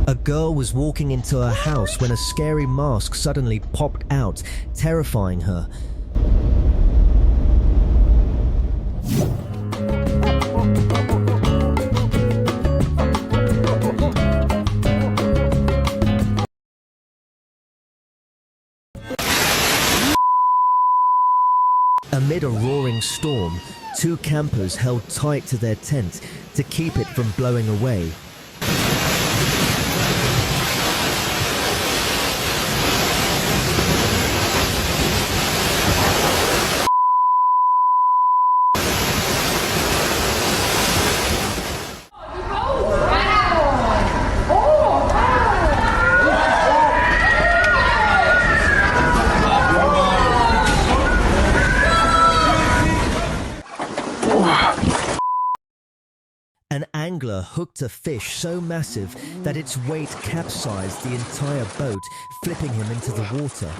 A girl was walking into her house when a scary mask suddenly popped out, terrifying her. Amid a roaring storm, two campers held tight to their tent to keep it from blowing away. An angler hooked a fish so massive that its weight capsized the entire boat, flipping him into the water.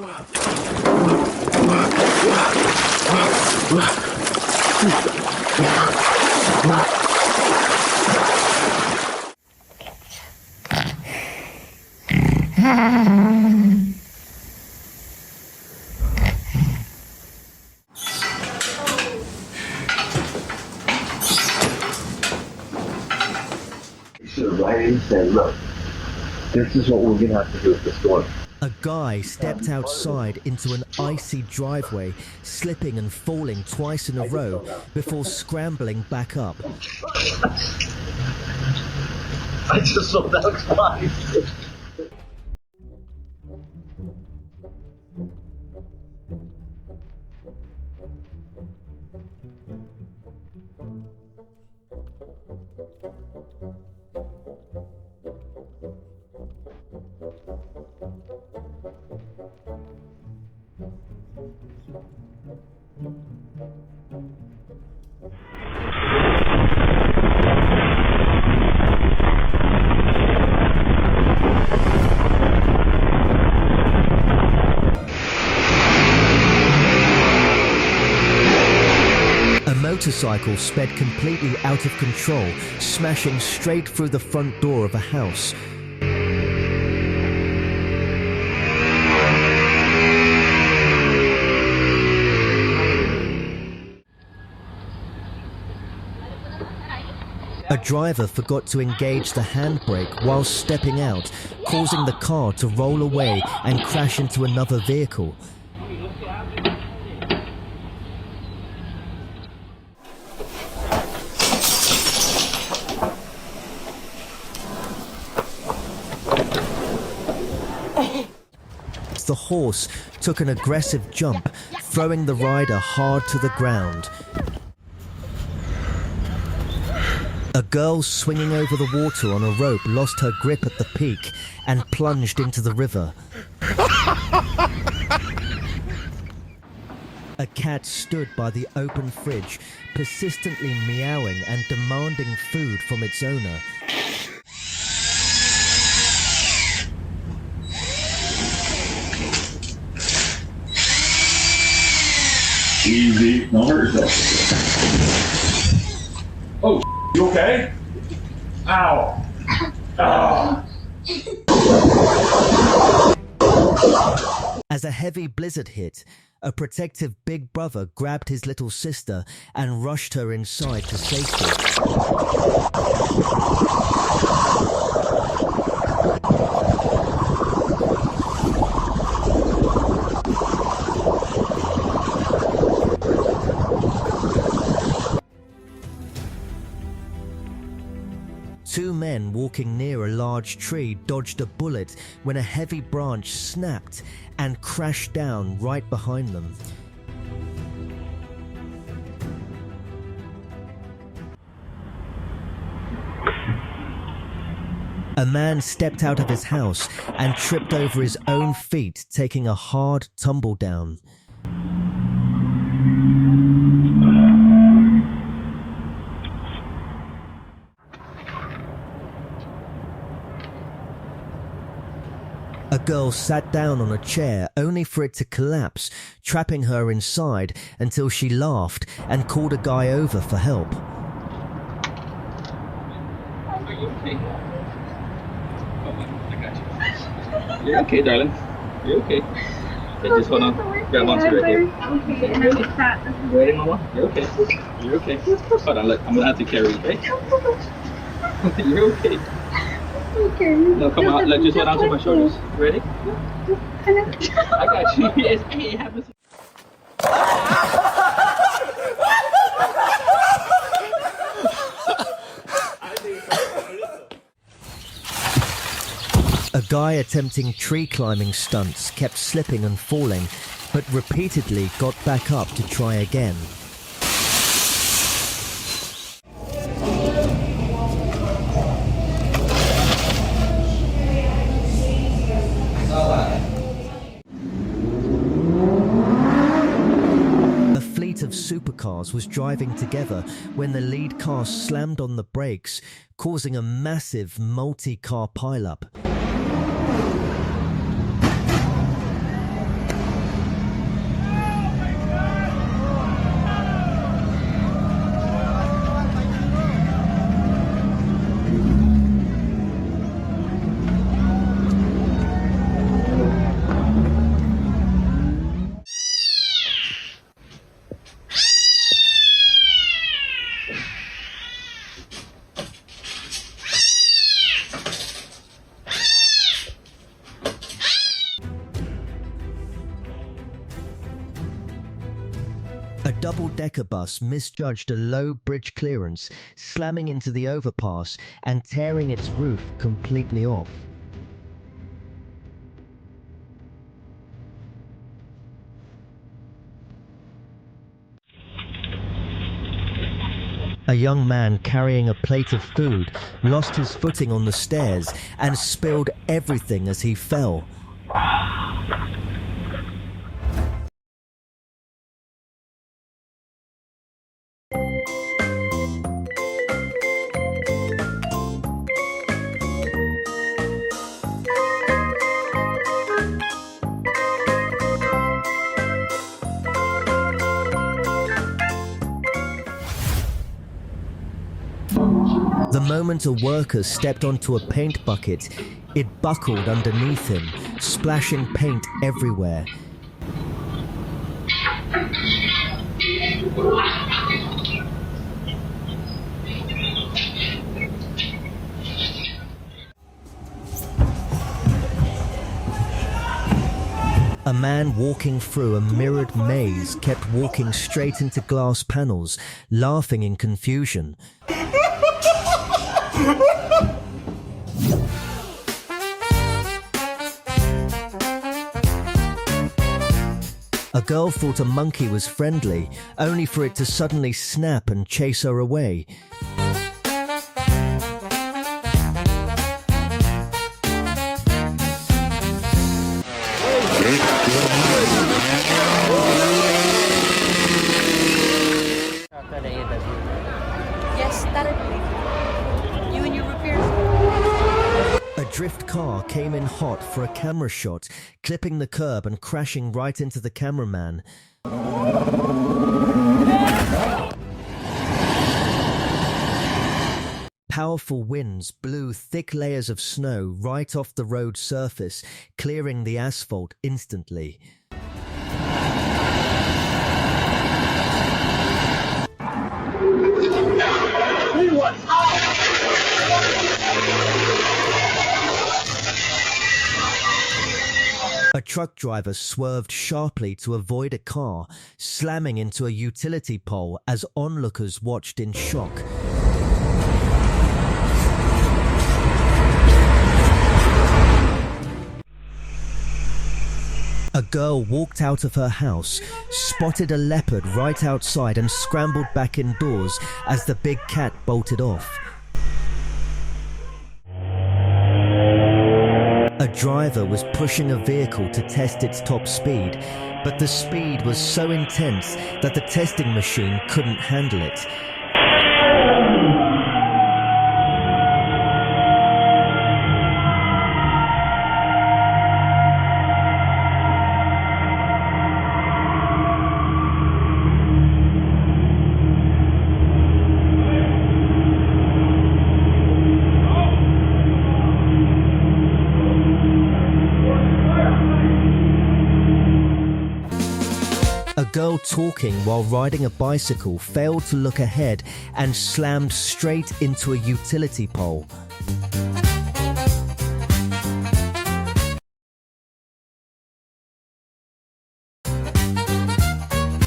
Right in and said, look, this is what we're going to have to do with the storm. A guy stepped outside into an icy driveway, slipping and falling twice in a row before scrambling back up. I just saw that twice. A motorcycle sped completely out of control, smashing straight through the front door of a house. A driver forgot to engage the handbrake while stepping out, causing the car to roll away and crash into another vehicle. The horse took an aggressive jump, throwing the rider hard to the ground. A girl swinging over the water on a rope lost her grip at the peak and plunged into the river. A cat stood by the open fridge, persistently meowing and demanding food from its owner. Easy, don't hurt yourself. Oh, you okay? Ow. Ah. As a heavy blizzard hit, a protective big brother grabbed his little sister and rushed her inside to safety. Two men walking near a large tree dodged a bullet when a heavy branch snapped and crashed down right behind them. A man stepped out of his house and tripped over his own feet, taking a hard tumble down. A girl sat down on a chair only for it to collapse, trapping her inside until she laughed and called a guy over for help. Are you okay? I got you. You're okay, darling. You're okay. Okay, just hold on. Grab onto right here. Okay, and then it's that. You ready, Mama? You're okay. You're okay. Hold on, look. I'm gonna have to carry you, okay? You're okay. Okay. No, come on. Let's just hold on to my shoulders. You ready? I got you. Yes. Hey, it happens. A guy attempting tree climbing stunts kept slipping and falling, but repeatedly got back up to try again. A fleet of supercars was driving together when the lead car slammed on the brakes, causing a massive multi-car pileup. A double-decker bus misjudged a low bridge clearance, slamming into the overpass and tearing its roof completely off. A young man carrying a plate of food lost his footing on the stairs and spilled everything as he fell. The moment a worker stepped onto a paint bucket, it buckled underneath him, splashing paint everywhere. A man walking through a mirrored maze kept walking straight into glass panels, laughing in confusion. A girl thought a monkey was friendly, only for it to suddenly snap and chase her away. Yes, that'll be. You and your repairs. A drift car came in hot for a camera shot, clipping the curb and crashing right into the cameraman. Powerful winds blew thick layers of snow right off the road surface, clearing the asphalt instantly. A truck driver swerved sharply to avoid a car, slamming into a utility pole as onlookers watched in shock. A girl walked out of her house, spotted a leopard right outside and scrambled back indoors as the big cat bolted off. A driver was pushing a vehicle to test its top speed, but the speed was so intense that the testing machine couldn't handle it. girl talking while riding a bicycle failed to look ahead and slammed straight into a utility pole.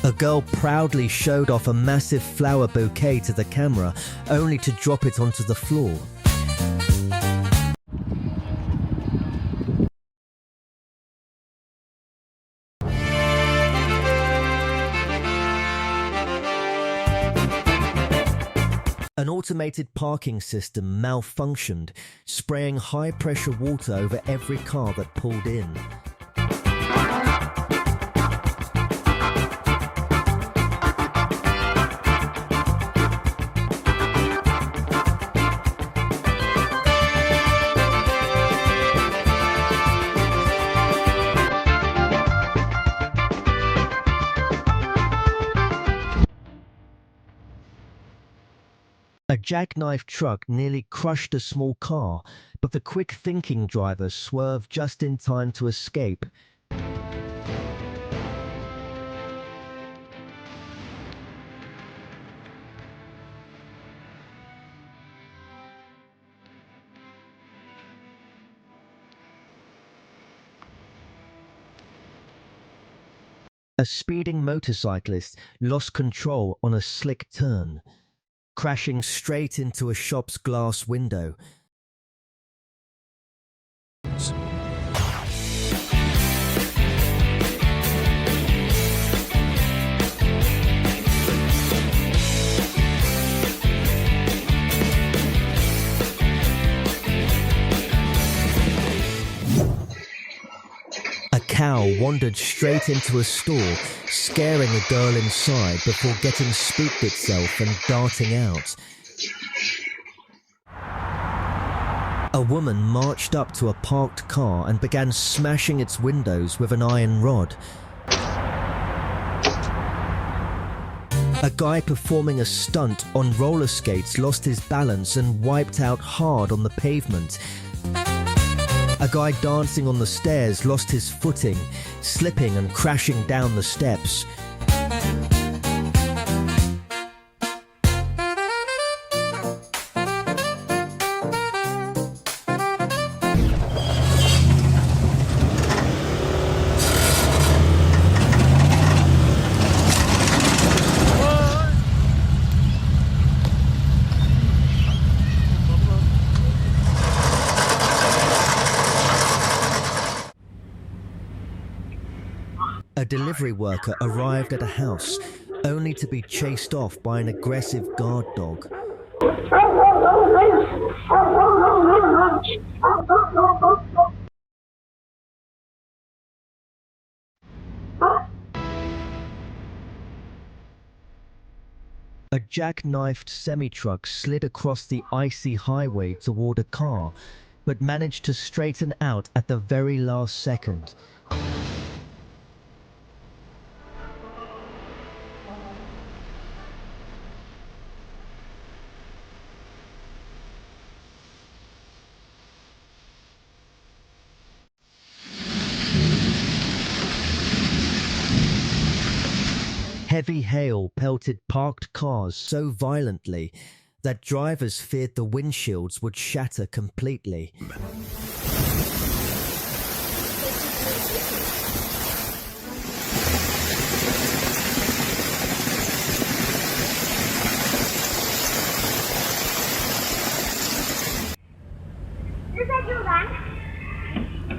A girl proudly showed off a massive flower bouquet to the camera, only to drop it onto the floor. An automated parking system malfunctioned, spraying high-pressure water over every car that pulled in. A jackknife truck nearly crushed a small car, but the quick-thinking driver swerved just in time to escape. A speeding motorcyclist lost control on a slick turn, crashing straight into a shop's glass window. A cow wandered straight into a store, scaring a girl inside before getting spooked itself and darting out. A woman marched up to a parked car and began smashing its windows with an iron rod. A guy performing a stunt on roller skates lost his balance and wiped out hard on the pavement. A guy dancing on the stairs lost his footing, slipping and crashing down the steps. A delivery worker arrived at a house, only to be chased off by an aggressive guard dog. A jackknifed semi-truck slid across the icy highway toward a car, but managed to straighten out at the very last second. Heavy hail pelted parked cars so violently that drivers feared the windshields would shatter completely.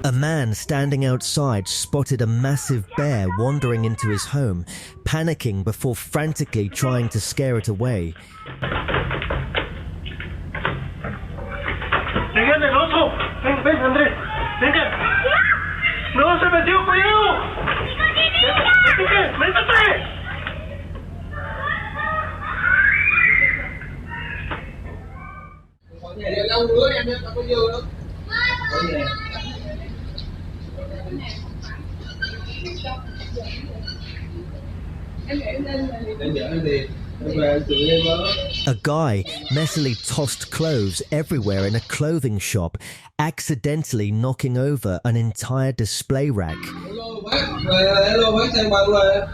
A man standing outside spotted a massive bear wandering into his home, panicking before frantically trying to scare it away. ¡Vengan el oso! ¡Ven, ven, Andrés! ¡Vengan! ¡No, se metió! ¡Cuidado! ¡Métete! ¡Métete! A guy messily tossed clothes everywhere in a clothing shop, accidentally knocking over an entire display rack. Hello, bác, xem bằng rồi.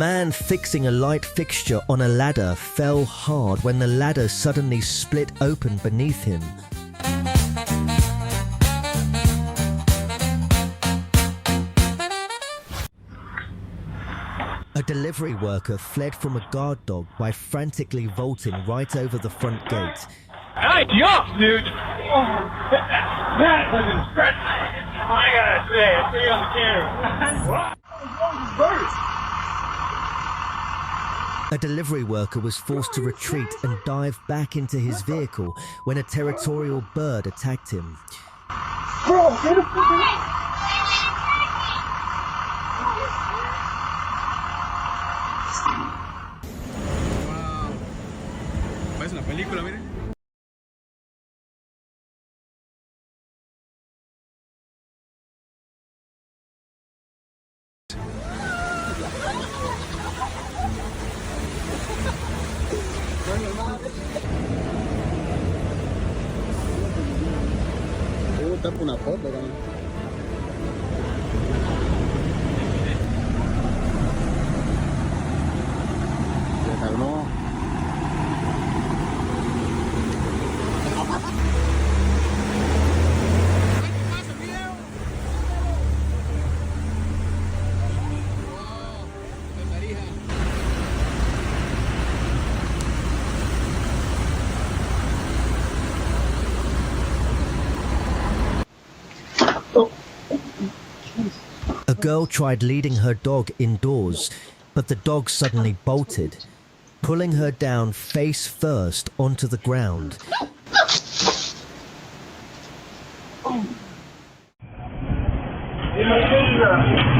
man fixing a light fixture on a ladder fell hard when the ladder suddenly split open beneath him. A delivery worker fled from a guard dog by frantically vaulting right over the front gate. Nice jump, dude. That was impressive. I gotta say, I see you on the camera. A delivery worker was forced to retreat and dive back into his vehicle when a territorial bird attacked him. Bro, get a fucking... Parece una película, miren. Tapa una foto, también. Se calmó. A girl tried leading her dog indoors, but the dog suddenly bolted, pulling her down face first onto the ground.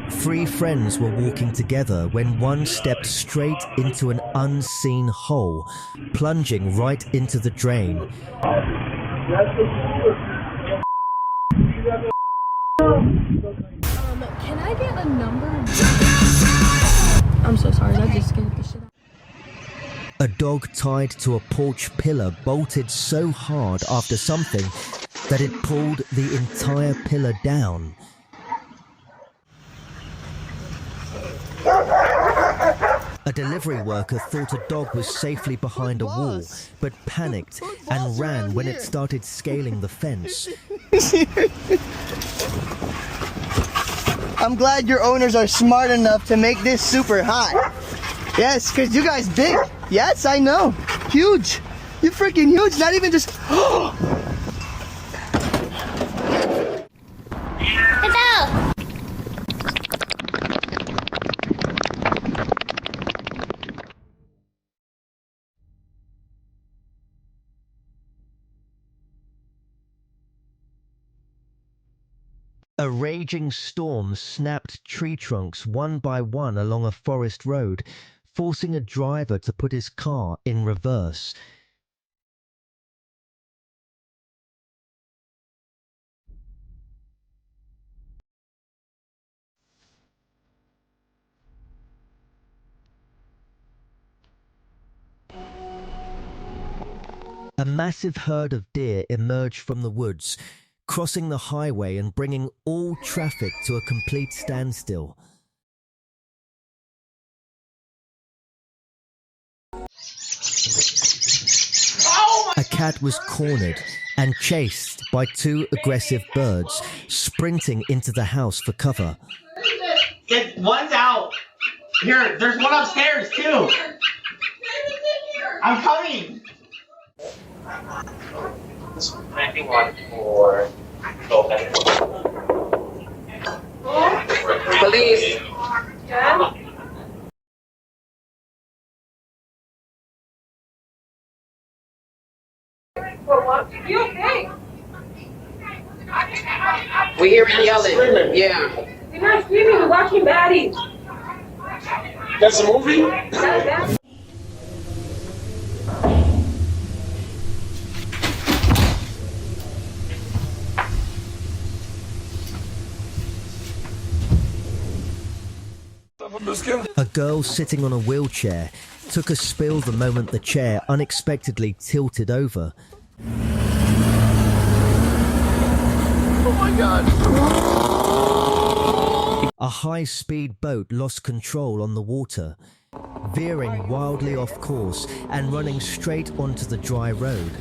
Three friends were walking together when one stepped straight into an unseen hole, plunging right into the drain. Can I get a number? I'm so sorry, that just scared the shit out. A dog tied to a porch pillar bolted so hard after something that it pulled the entire pillar down. A delivery worker thought a dog was safely behind a wall, but panicked and ran when it started scaling the fence. I'm glad your owners are smart enough to make this super hot. Yes, because you guys big. Yes, I know. Huge. You're freaking huge. Not even just... A raging storm snapped tree trunks one by one along a forest road, forcing a driver to put his car in reverse. A massive herd of deer emerged from the woods, crossing the highway and bringing all traffic to a complete standstill. A cat was cornered and chased by two aggressive birds, sprinting into the house for cover. One's out. Here, there's one upstairs too. I'm coming. Planting one for police. Yeah. You okay? We hear him yelling. Yeah. You're not screaming, we're watching baddies. That's a movie? That's A girl sitting on a wheelchair took a spill the moment the chair unexpectedly tilted over. Oh my God. a high-speed boat lost control on the water, veering wildly off course and running straight onto the dry road.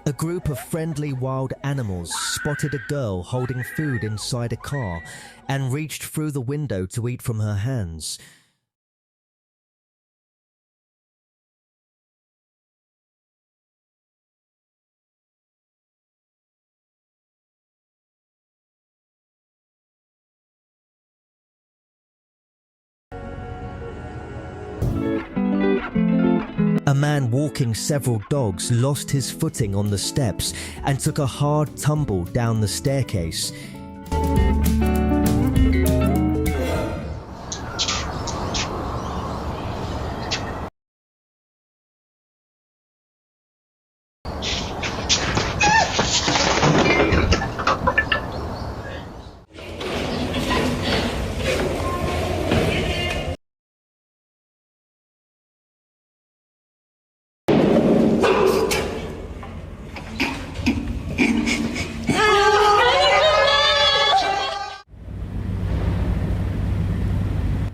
A group of friendly wild animals spotted a girl holding food inside a car and reached through the window to eat from her hands. A man walking several dogs lost his footing on the steps and took a hard tumble down the staircase.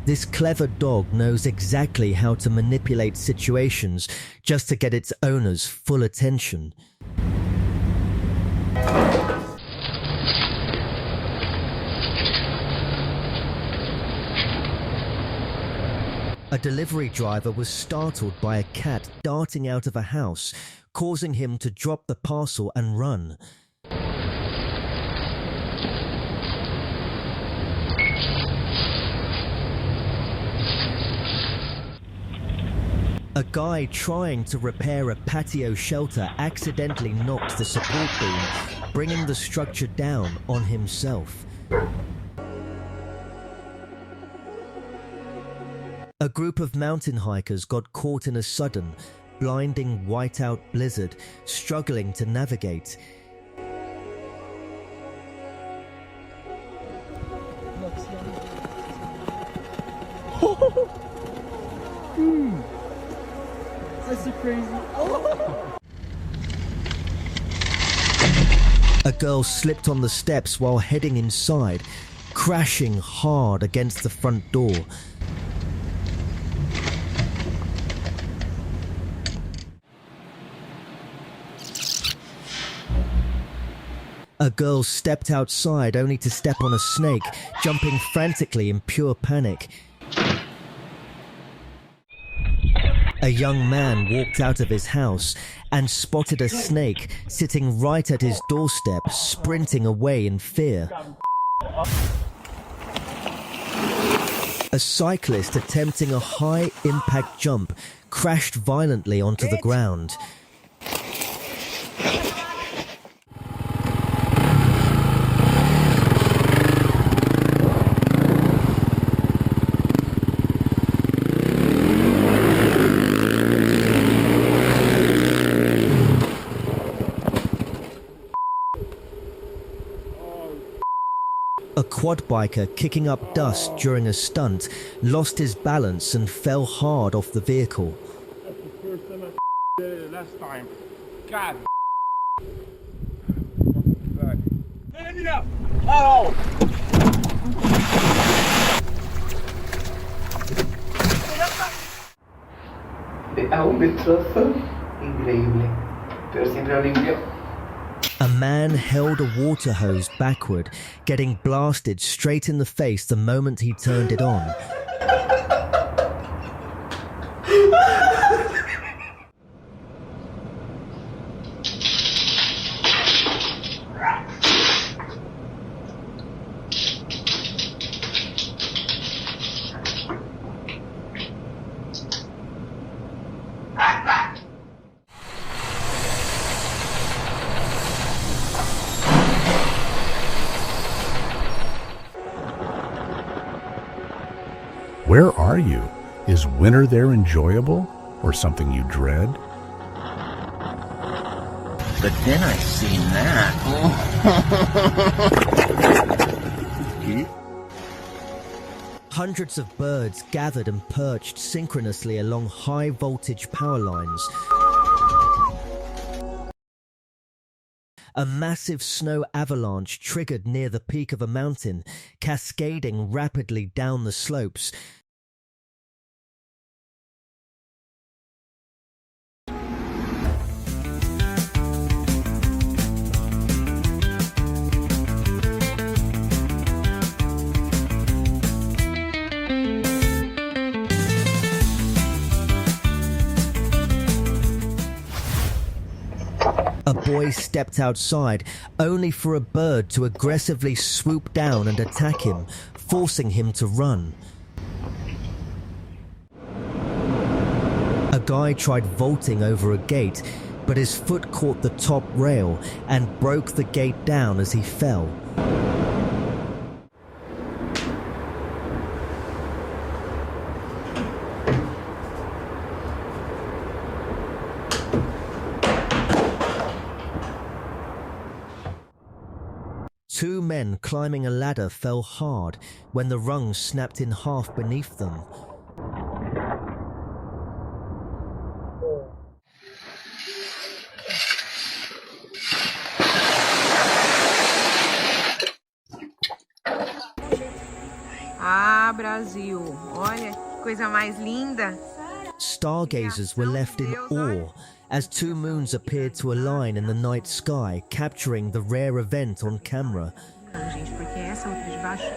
This clever dog knows exactly how to manipulate situations just to get its owner's full attention. A delivery driver was startled by a cat darting out of a house, causing him to drop the parcel and run. A guy trying to repair a patio shelter accidentally knocked the support beam, bringing the structure down on himself. A group of mountain hikers got caught in a sudden, blinding whiteout blizzard, struggling to navigate. That's so crazy. Oh. A girl slipped on the steps while heading inside, crashing hard against the front door. A girl stepped outside only to step on a snake, jumping frantically in pure panic. A young man walked out of his house and spotted a snake sitting right at his doorstep, sprinting away in fear. A cyclist attempting a high-impact jump crashed violently onto the ground. A quad biker kicking up dust during a stunt lost his balance and fell hard off the vehicle. That's the first time I did it last time. God. Stand it up. Oh. A un destrozo increíble, pero siempre lo limpio. A man held a water hose backward, getting blasted straight in the face the moment he turned it on. Where are you? Is winter there enjoyable or something you dread? But then I seen that. Hundreds of birds gathered and perched synchronously along high-voltage power lines. A massive snow avalanche triggered near the peak of a mountain, cascading rapidly down the slopes. A boy stepped outside, only for a bird to aggressively swoop down and attack him, forcing him to run. A guy tried vaulting over a gate, but his foot caught the top rail and broke the gate down as he fell. Two men climbing a ladder fell hard when the rung snapped in half beneath them. Ah, Brasil. Olha, que coisa mais linda. Stargazers were left in awe as two moons appeared to align in the night sky, capturing the rare event on camera. Gente, porque essa outra de baixo.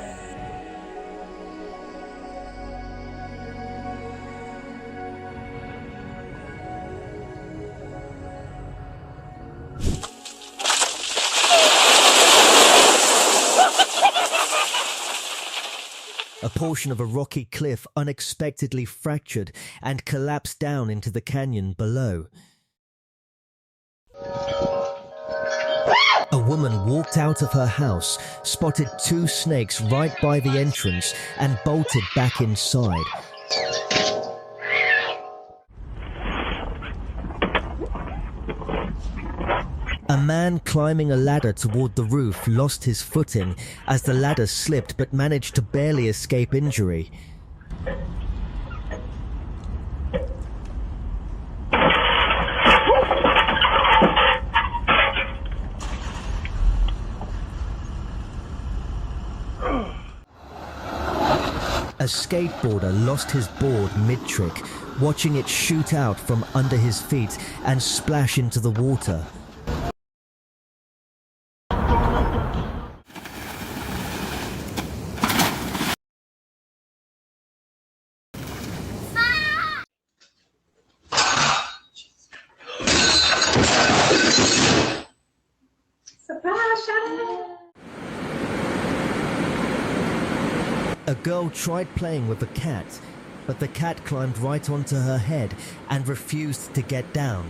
A portion of a rocky cliff unexpectedly fractured and collapsed down into the canyon below. A woman walked out of her house, spotted two snakes right by the entrance, and bolted back inside. A man climbing a ladder toward the roof lost his footing as the ladder slipped but managed to barely escape injury. A skateboarder lost his board mid-trick, watching it shoot out from under his feet and splash into the water. A girl tried playing with a cat, but the cat climbed right onto her head and refused to get down.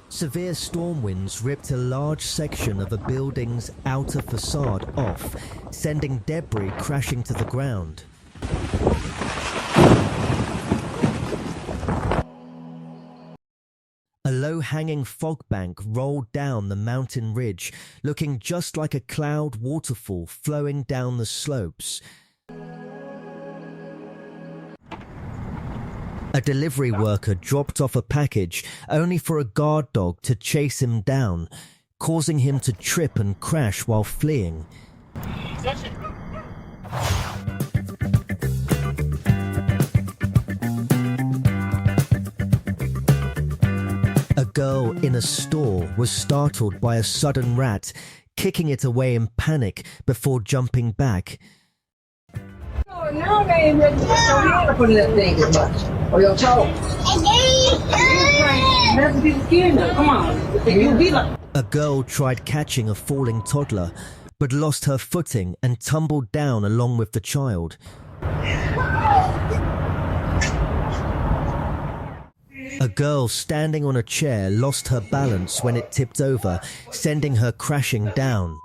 Severe storm winds ripped a large section of a building's outer facade off, sending debris crashing to the ground. A low-hanging fog bank rolled down the mountain ridge, looking just like a cloud waterfall flowing down the slopes. A delivery worker dropped off a package only for a guard dog to chase him down, causing him to trip and crash while fleeing. A girl in a store was startled by a sudden rat, kicking it away in panic before jumping back. Now they ain't ready to put in that thing as much. Or you'll talk. That's be scared now. Come on. You'll be like. A girl tried catching a falling toddler, but lost her footing and tumbled down along with the child. A girl standing on a chair lost her balance when it tipped over, sending her crashing down.